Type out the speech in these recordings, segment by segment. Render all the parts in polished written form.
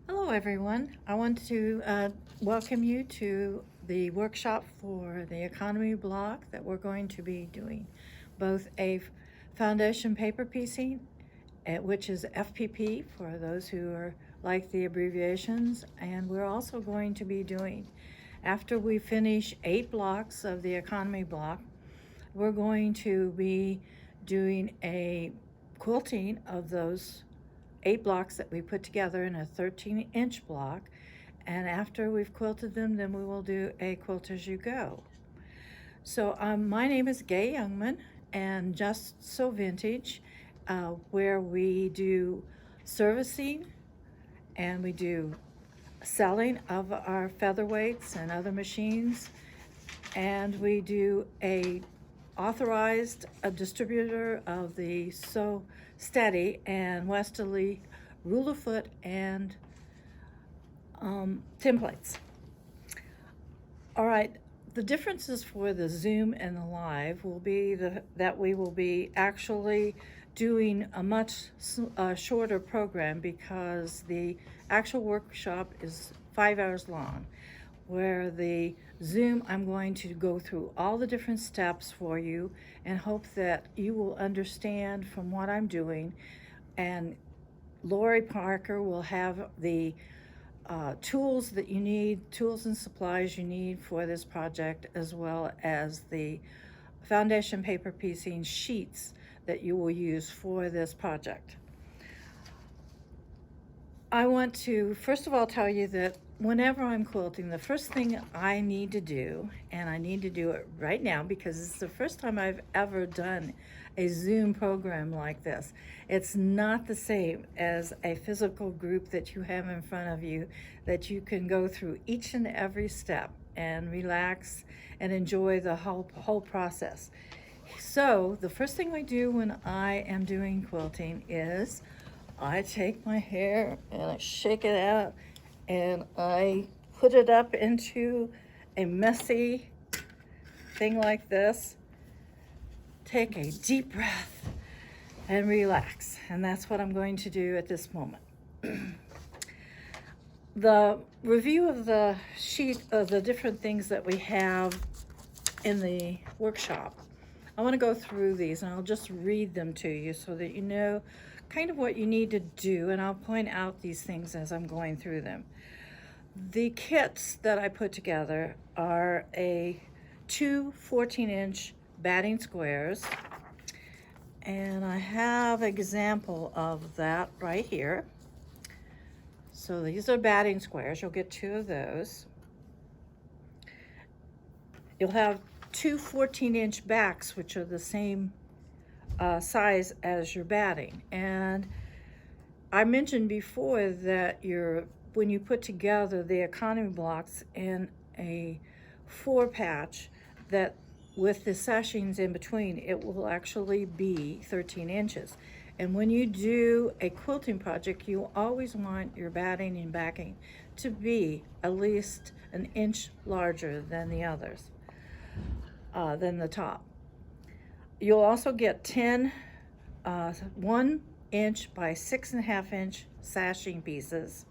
Hello, everyone. I want to welcome you to the workshop for the economy block that we're going to be doing, both a foundation paper piecing, which is FPP for those who are like the abbreviations, and we're also going to be doing, after we finish 8 blocks of the economy block, we're going to be doing a quilting of those 8 blocks that we put together in a 13-inch block. And after we've quilted them, then we will do a quilt as you go. So my name is Gay Youngman, and Just So Vintage, where we do servicing and we do selling of our featherweights and other machines, and we do a distributor of the So Steady and Westerly ruler foot and templates. All right, the differences for the Zoom and the live will be that we will be actually doing a much shorter program because the actual workshop is 5 hours long, where the Zoom, I'm going to go through all the different steps for you and hope that you will understand from what I'm doing. And Lori Parker will have the tools that you need, tools and supplies you need for this project, as well as the foundation paper piecing sheets that you will use for this project. I want to first of all tell you that whenever I'm quilting, the first thing I need to do, and I need to do it right now because it's the first time I've ever done a Zoom program like this. It's not the same as a physical group that you have in front of you that you can go through each and every step and relax and enjoy the whole process. So the first thing I do when I am doing quilting is I take my hair and I shake it out and I put it up into a messy thing like this. Take a deep breath and relax. And that's what I'm going to do at this moment. The review of the sheet of the different things that we have in the workshop, I want to go through these and I'll just read them to you so that you know kind of what you need to do, and I'll point out these things as I'm going through them. The kits that I put together are two 14-inch batting squares, and I have an example of that right here. So these are batting squares. You'll get 2 of those. You'll have two 14-inch backs, which are the same size as your batting. And I mentioned before that when you put together the economy blocks in a 4-patch, that with the sashings in between, it will actually be 13 inches. And when you do a quilting project, you always want your batting and backing to be at least an inch larger than the others, than the top. You'll also get 10 1 inch by 6.5 inch sashing pieces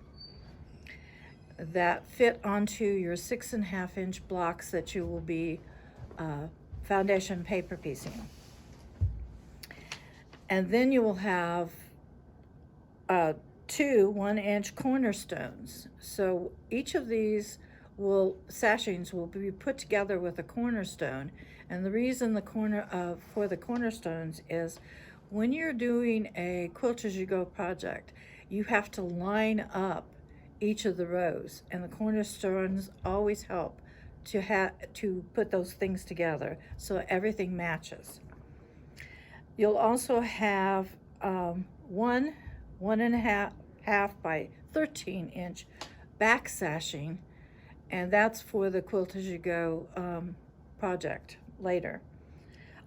that fit onto your 6.5 inch blocks that you will be foundation paper piecing. And then you will have 2 1-inch cornerstones. So each of these sashings will be put together with a cornerstone. And the reason for the cornerstones is when you're doing a quilt as you go project, you have to line up each of the rows, and the cornerstones always help to put those things together so everything matches. You'll also have 1.5 by 13-inch back sashing, and that's for the quilt as you go project later.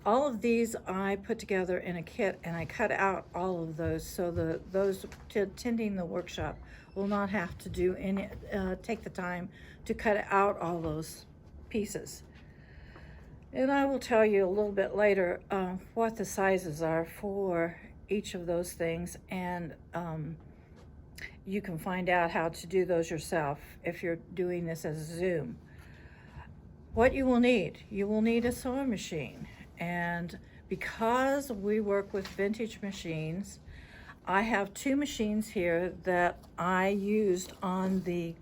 All of these I put together in a kit, and I cut out all of those so those attending the workshop will not have to take the time to cut out all those pieces. And I will tell you a little bit later what the sizes are for each of those things, and you can find out how to do those yourself if you're doing this as a Zoom. What you will need a sewing machine. And because we work with vintage machines, I have two machines here that I used on the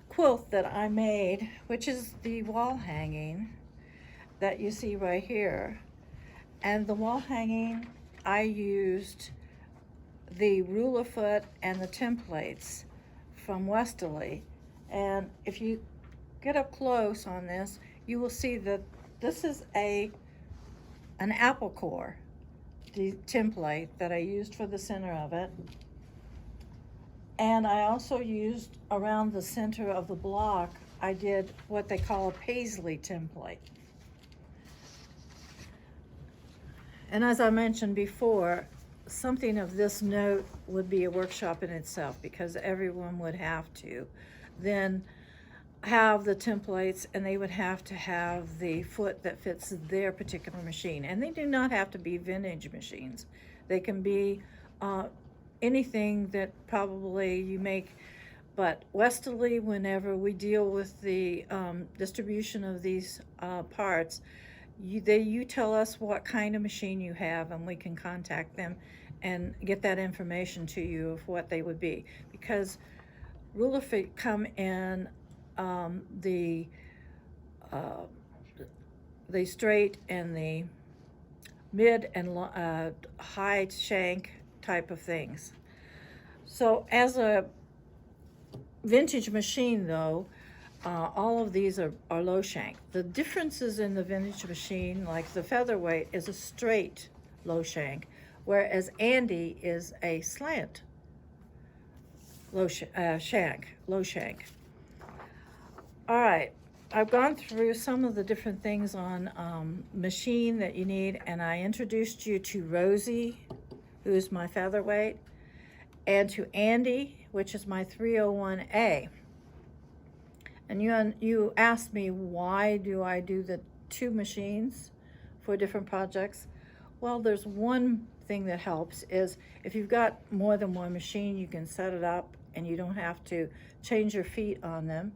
quilt that I made, which is the wall hanging that you see right here. And the wall hanging, I used the ruler foot and the templates from Westerly. And if you get up close on this, you will see that this is an apple core, the template that I used for the center of it. And I also used around the center of the block, I did what they call a paisley template. And as I mentioned before, something of this note would be a workshop in itself, because everyone would have to then have the templates, and they would have to have the foot that fits their particular machine. And they do not have to be vintage machines. They can be anything that probably you make. But Westerly, whenever we deal with the distribution of these parts, you tell us what kind of machine you have, and we can contact them and get that information to you of what they would be. Because ruler feet come in the straight and the mid and high shank type of things. So as a vintage machine, though, all of these are low shank. The differences in the vintage machine, like the featherweight, is a straight low shank, whereas Andy is a slant low shank. All right, I've gone through some of the different things on machine that you need, and I introduced you to Rosie, who is my featherweight, and to Andy, which is my 301A. And you asked me, why do I do the two machines for different projects? Well, there's one thing that helps is if you've got more than one machine, you can set it up and you don't have to change your feet on them.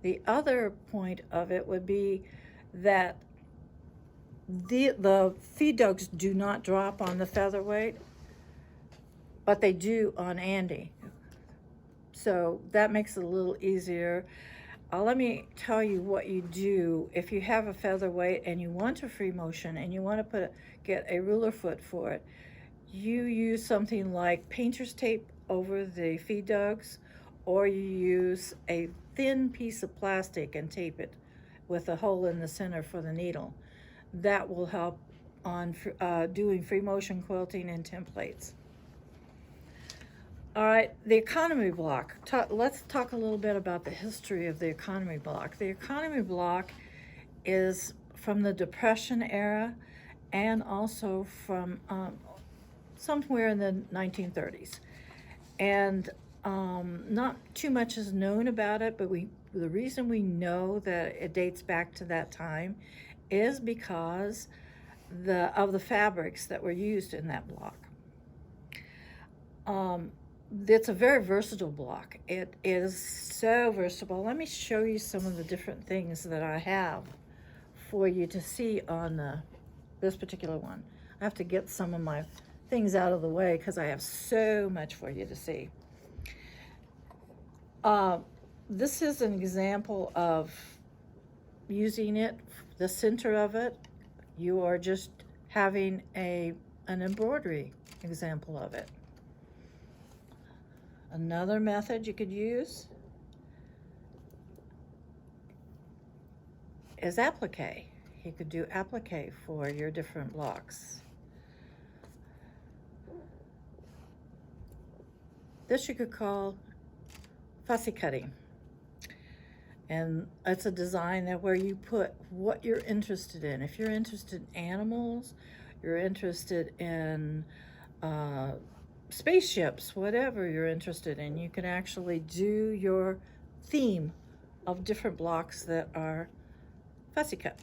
The other point of it would be that the feed dogs do not drop on the featherweight, but they do on Andy. So that makes it a little easier. Let me tell you what you do if you have a featherweight and you want a free motion and you want to get a ruler foot for it. You use something like painter's tape over the feed dogs, or you use a thin piece of plastic and tape it with a hole in the center for the needle. That will help on doing free motion quilting and templates. All right, the economy block. Let's talk a little bit about the history of the economy block. The economy block is from the Depression era and also from somewhere in the 1930s. And not too much is known about it, but the reason we know that it dates back to that time is because of the fabrics that were used in that block. It's a very versatile block. It is so versatile. Let me show you some of the different things that I have for you to see on this particular one. I have to get some of my things out of the way because I have so much for you to see. This is an example of using it, the center of it. You are just having an embroidery example of it. Another method you could use is applique. You could do applique for your different blocks. This you could call fussy cutting. And it's a design that where you put what you're interested in. If you're interested in animals, you're interested in spaceships, whatever you're interested in, you can actually do your theme of different blocks that are fussy cut.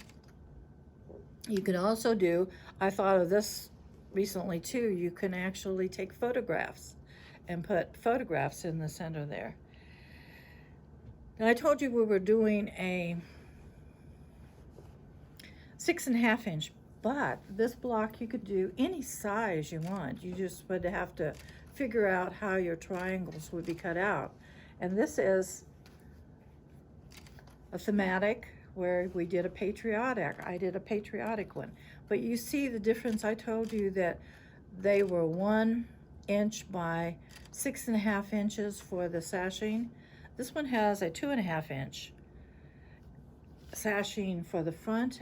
You can also do, I thought of this recently too, you can actually take photographs and put photographs in the center there. Now I told you we were doing a 6.5 inch, but this block you could do any size you want. You just would have to figure out how your triangles would be cut out. And this is a thematic where we did a patriotic. I did a patriotic one. But you see the difference. I told you that they were 1 inch by 6.5 inches for the sashing. This one has a 2.5 inch sashing for the front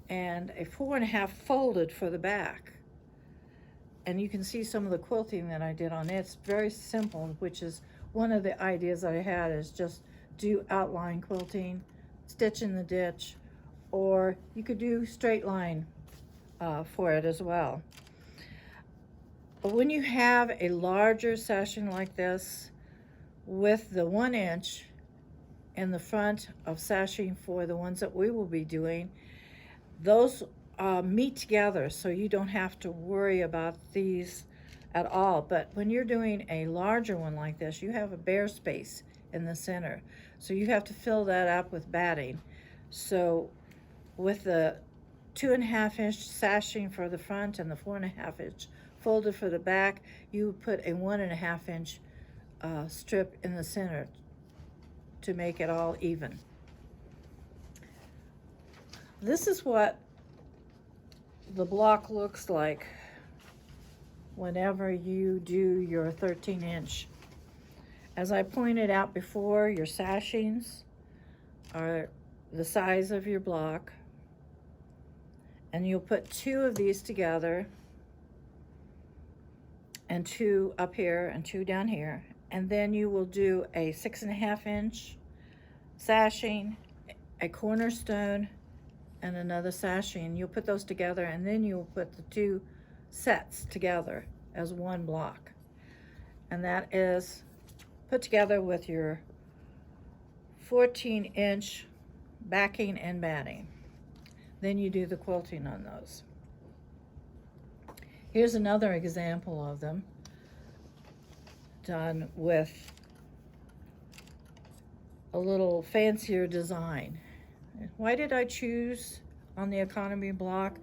and a 4.5 folded for the back. And you can see some of the quilting that I did on it. It's very simple, which is one of the ideas I had, is just do outline quilting, stitch in the ditch, or you could do straight line for it as well. But when you have a larger sashing like this with the 1 inch in the front of sashing for the ones that we will be doing, those meet together, so you don't have to worry about these at all. But when you're doing a larger one like this, you have a bare space in the center, so you have to fill that up with batting. So with the 2.5 inch sashing for the front and the 4.5 inch folded for the back, you put a 1.5 inch strip in the center to make it all even. This is what the block looks like whenever you do your 13 inch. As I pointed out before, your sashings are the size of your block, and you'll put 2 of these together, and 2 up here and 2 down here, and then you will do a 6.5 inch sashing, a cornerstone, and another sashing. You'll put those together, and then you'll put the 2 sets together as one block, and that is put together with your 14 inch backing and batting. Then you do the quilting on those. Here's another example of them done with a little fancier design. Why did I choose on the economy block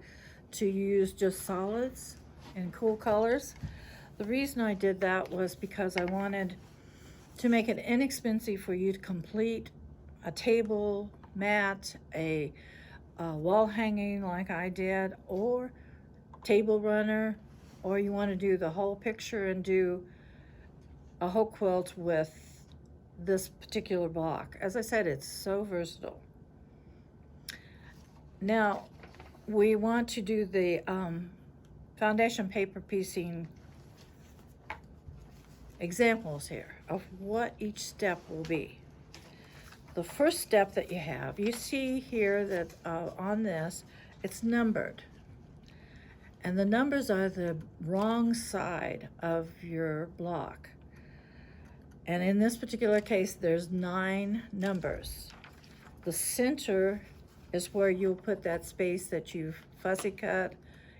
to use just solids and cool colors? The reason I did that was because I wanted to make it inexpensive for you to complete a table, mat, a wall hanging like I did, or table runner, or you want to do the whole picture and do a whole quilt with this particular block. As I said, it's so versatile. Now, we want to do the foundation paper piecing examples here of what each step will be. The first step that you see here that on this, it's numbered. And the numbers are the wrong side of your block. And in this particular case, there's 9 numbers. The center is where you'll put that space that you've fussy cut,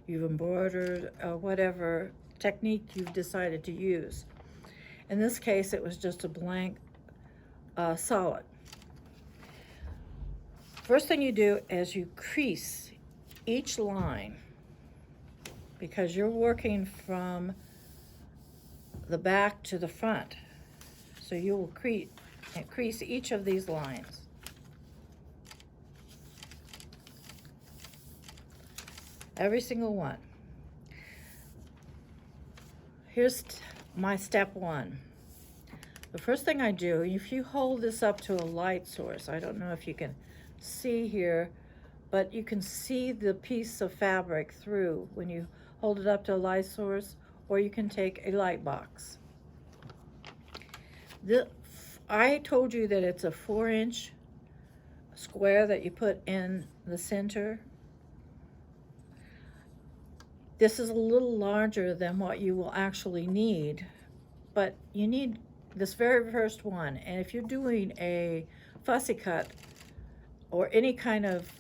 you've embroidered, whatever technique you've decided to use. In this case, it was just a blank solid. First thing you do is you crease each line, because you're working from the back to the front. So you will crease each of these lines. Every single one. Here's my step 1. The first thing I do, if you hold this up to a light source, I don't know if you can see here, but you can see the piece of fabric through when you hold it up to a light source, or you can take a light box. I told you that it's a 4 inch square that you put in the center. This is a little larger than what you will actually need, but you need this very first one. And if you're doing a fussy cut or any kind of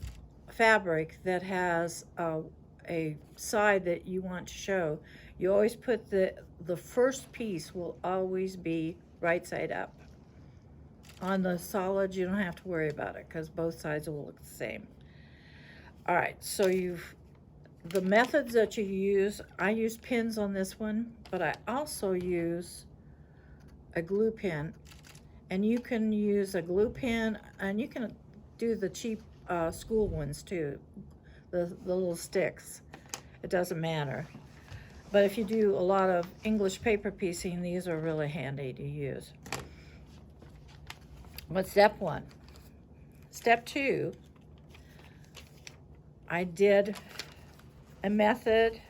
fabric that has a side that you want to show, you always put the first piece will always be right side up. On the solid, you don't have to worry about it because both sides will look the same. All right, so the methods that you use, I use pins on this one, but I also use a glue pen, and you can use a glue pen, and you can do the cheap school ones too, the little sticks. It doesn't matter. But if you do a lot of English paper piecing, these are really handy to use. What's step one? Step two, I did a method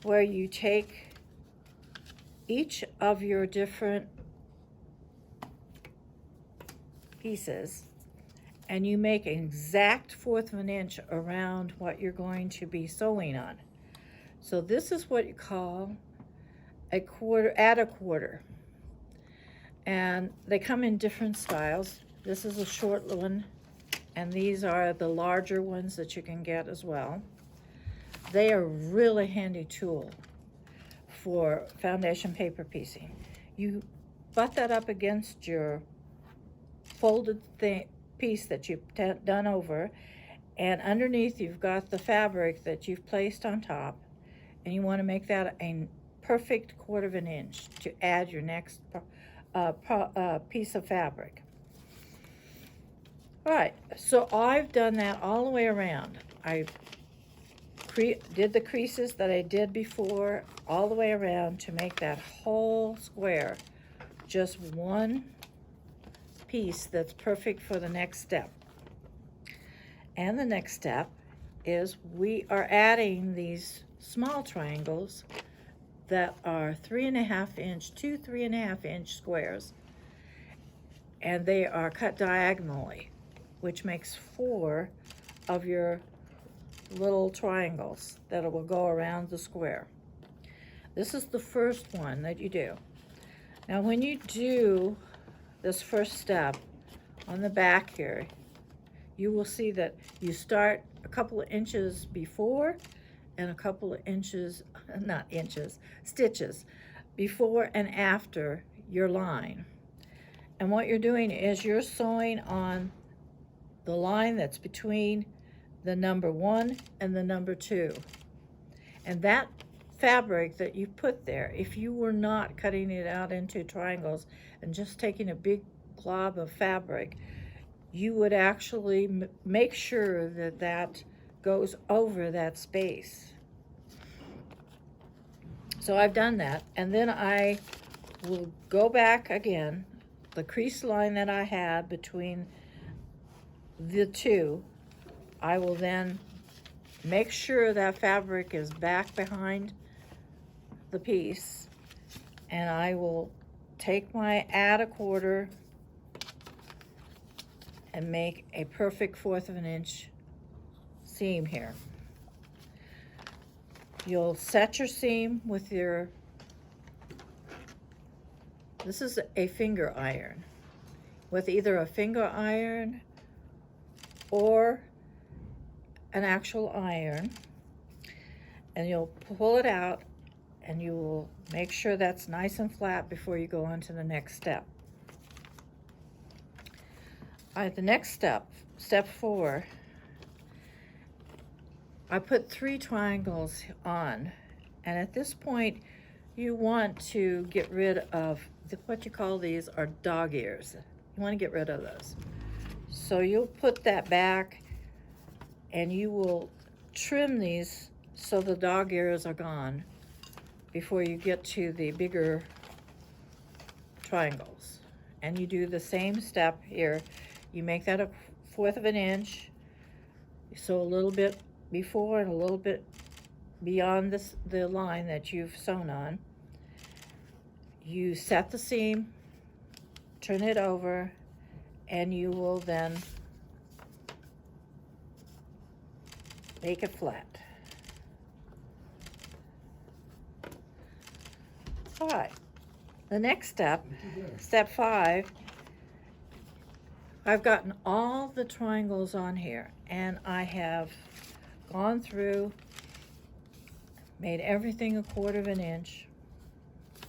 where you take each of your different pieces and you make an exact 1/4 of an inch around what you're going to be sewing on. So this is what you call a quarter, add a quarter. And they come in different styles. This is a short one, and these are the larger ones that you can get as well. They are a really handy tool for foundation paper piecing. You butt that up against your folded piece that you've done over, and underneath you've got the fabric that you've placed on top, and you want to make that a perfect 1/4 of an inch to add your next piece of fabric. All right, so I've done that all the way around. I did the creases that I did before all the way around to make that whole square just one piece that's perfect for the next step. And the next step is we are adding these small triangles that are 3.5 inch, 2 3.5 inch squares, and they are cut diagonally, which makes 4 of your little triangles that will go around the square. This is the first one that you do. Now when you do this first step on the back here, you will see that you start a couple of inches before and a couple of inches, not inches, stitches before and after your line. And what you're doing is you're sewing on the line that's between the number 1 and the number 2. And that fabric that you put there, if you were not cutting it out into triangles and just taking a big glob of fabric, you would actually make sure that that goes over that space. So I've done that, and then I will go back again, the crease line that I had between the two, I will then make sure that fabric is back behind the piece, and I will take my add a quarter and make a perfect 1/4 of an inch seam here. You'll set your seam with your, this is a finger iron, with either a finger iron or an actual iron, and you'll pull it out and you will make sure that's nice and flat before you go on to the next step. All right, the next step, step 4, I put 3 triangles on, and at this point you want to get rid of what you call these are dog ears. You want to get rid of those. So you'll put that back and you will trim these so the dog ears are gone before you get to the bigger triangles. And you do the same step here. You make that a 1/4 of an inch, so a little bit before and a little bit beyond the line that you've sewn on. You set the seam, turn it over, and you will then make it flat. All right, the next step, step 5, I've gotten all the triangles on here, and I have gone through, Made everything 1/4 inch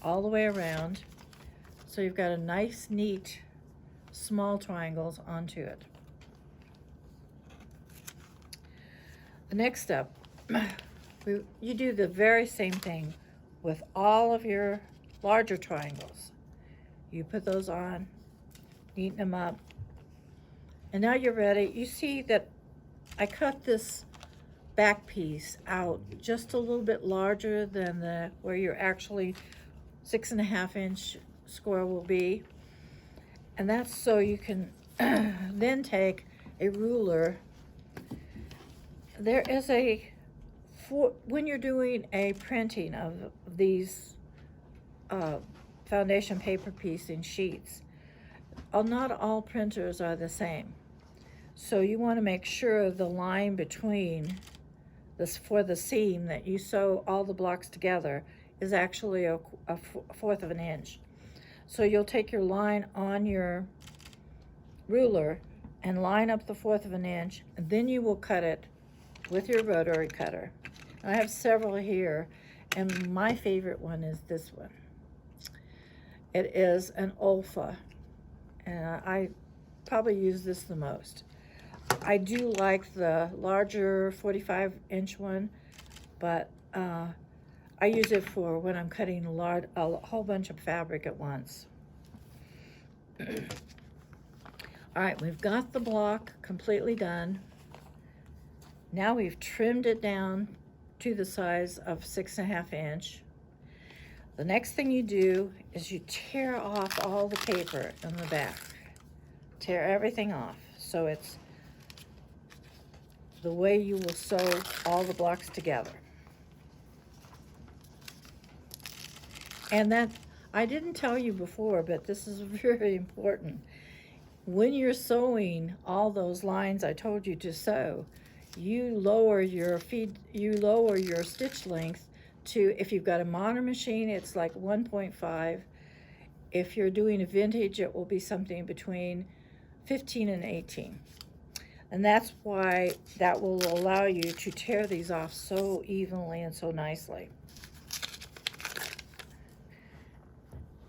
all the way around. So you've got a nice, neat, small triangles onto it. The next step, you do the very same thing with all of your larger triangles. You put those on, neaten them up, and now you're ready. You see that I cut this back piece out just a little bit larger than where your actually 6.5 inch square will be, and that's so you can then take a ruler. There is when you're doing a printing of these foundation paper piecing sheets, not all printers are the same. So you want to make sure the line between this for the seam that you sew all the blocks together is actually a 1/4 inch. So you'll take your line on your ruler and line up the 1/4 inch, and then you will cut it with your rotary cutter. I have several here, and my favorite one is this one. It is an Olfa, and I probably use this the most. I do like the larger 45 inch one, but I use it for when I'm cutting a whole bunch of fabric at once. All right, we've got the block completely done. Now we've trimmed it down to the size of 6.5 inch. The next thing you do is you tear off all the paper in the back. Tear everything off so it's the way you will sew all the blocks together. And that, I didn't tell you before, but this is very important. When you're sewing all those lines I told you to sew, you lower your stitch length to, if you've got a modern machine, it's like 1.5. If you're doing a vintage, it will be something between 15 and 18. And that's why that will allow you to tear these off so evenly and so nicely.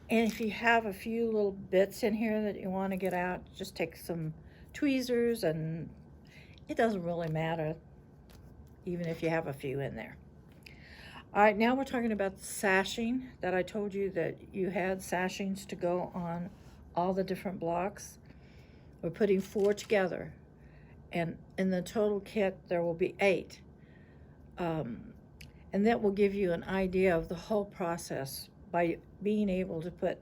And if you have a few little bits in here that you want to get out, just take some tweezers, and it doesn't really matter, even if you have a few in there. All right, now we're talking about the sashing that I told you that you had sashings to go on all the different blocks. We're putting 4 together, and in the total kit there will be 8. And that will give you an idea of the whole process by being able to put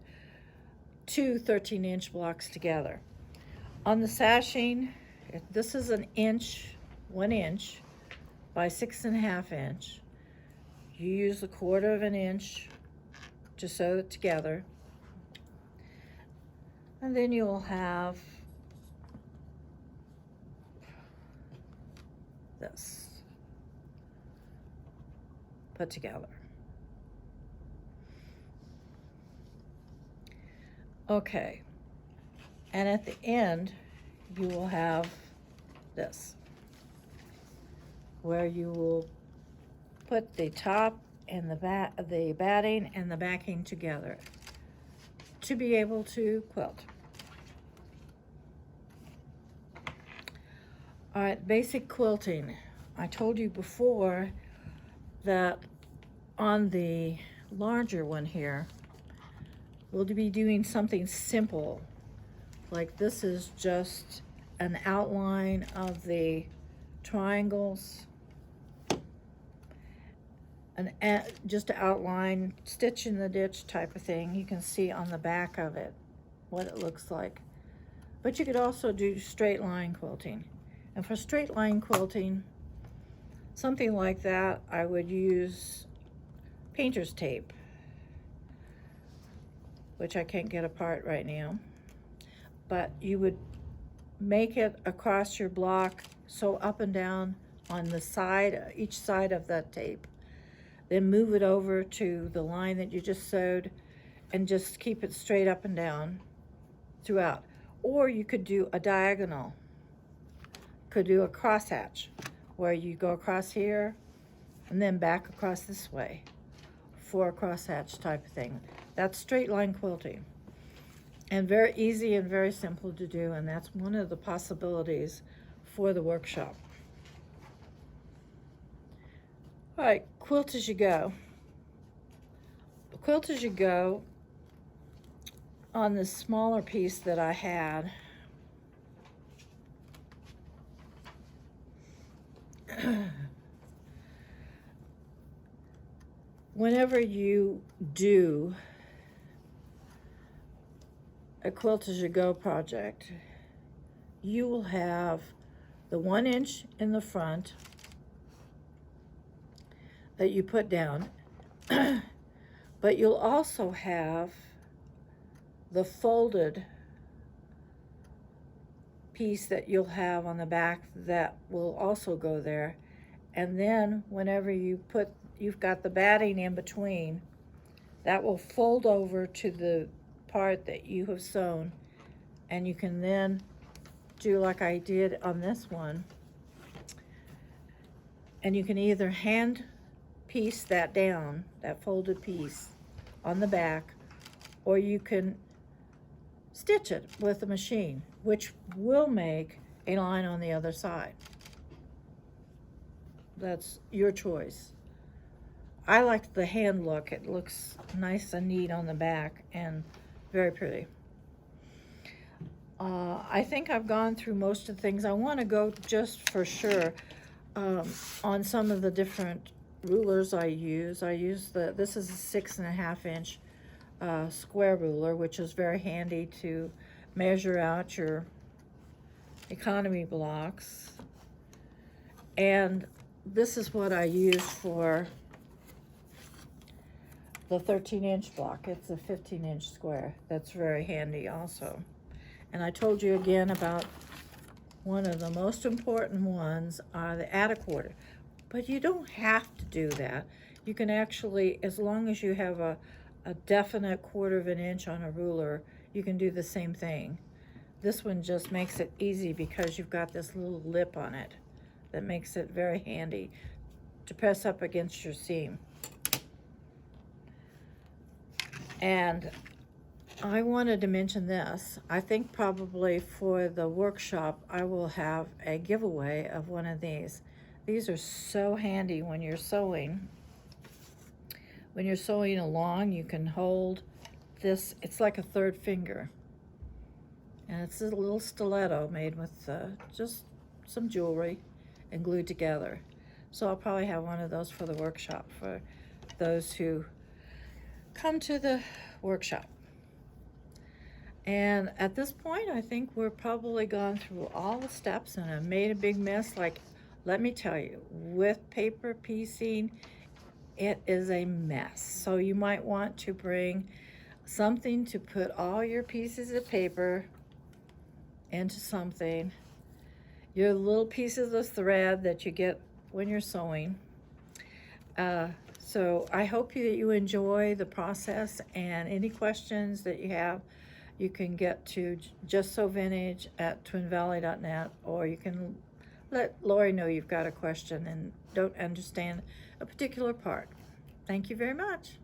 2 13-inch blocks together. On the sashing, this is 1 inch by 6.5 inch. You use 1/4 inch to sew it together. And then you'll have this put together. Okay, and at the end you will have this, where you will put the top and the batting and the backing together to be able to quilt. All right, basic quilting. I told you before that on the larger one here, we'll be doing something simple. Like this is just an outline of the triangles, just to outline, stitch in the ditch type of thing. You can see on the back of it what it looks like. But you could also do straight line quilting. And for straight line quilting, something like that, I would use painter's tape, which I can't get apart right now. But you would make it across your block, sew up and down on the side, each side of that tape. Then move it over to the line that you just sewed and just keep it straight up and down throughout. Or you could do a diagonal, could do a crosshatch, where you go across here and then back across this way for a crosshatch type of thing. That's straight line quilting, and very easy and very simple to do, and that's one of the possibilities for the workshop. All right, quilt as you go. Quilt as you go on this smaller piece that I had. Whenever you do a quilt as you go project, you will have the 1 inch in the front that you put down, but you'll also have the folded piece that you'll have on the back that will also go there. And then whenever you've got the batting in between, that will fold over to the part that you have sewn, and you can then do like I did on this one, and you can either hand piece that down, that folded piece on the back, or you can stitch it with a machine, which will make a line on the other side. That's your choice. I like the hand look. It looks nice and neat on the back and very pretty. I think I've gone through most of the things. I want to go just for sure on some of the different rulers I use. This is a 6.5 inch square ruler, which is very handy to measure out your economy blocks. And this is what I use for the 13-inch block. It's a 15-inch square. That's very handy also. And I told you again about one of the most important ones are the add a quarter. But you don't have to do that. You can actually, as long as you have a definite 1/4 of an inch on a ruler, you can do the same thing. This one just makes it easy because you've got this little lip on it that makes it very handy to press up against your seam. And I wanted to mention this. I think probably for the workshop, I will have a giveaway of one of these. These are so handy when you're sewing. When you're sewing along, you can hold this. It's like a 3rd finger. And it's a little stiletto made with just some jewelry and glued together. So I'll probably have one of those for the workshop for those who come to the workshop. And at this point, I think we're probably gone through all the steps, and I've made a big mess. Like, let me tell you, with paper piecing, it is a mess. So you might want to bring something to put all your pieces of paper into something, your little pieces of thread that you get when you're sewing. So I hope that you enjoy the process, and any questions that you have, you can get to justsewvintage@twinvalley.net, or you can let Lori know you've got a question and don't understand a particular part. Thank you very much.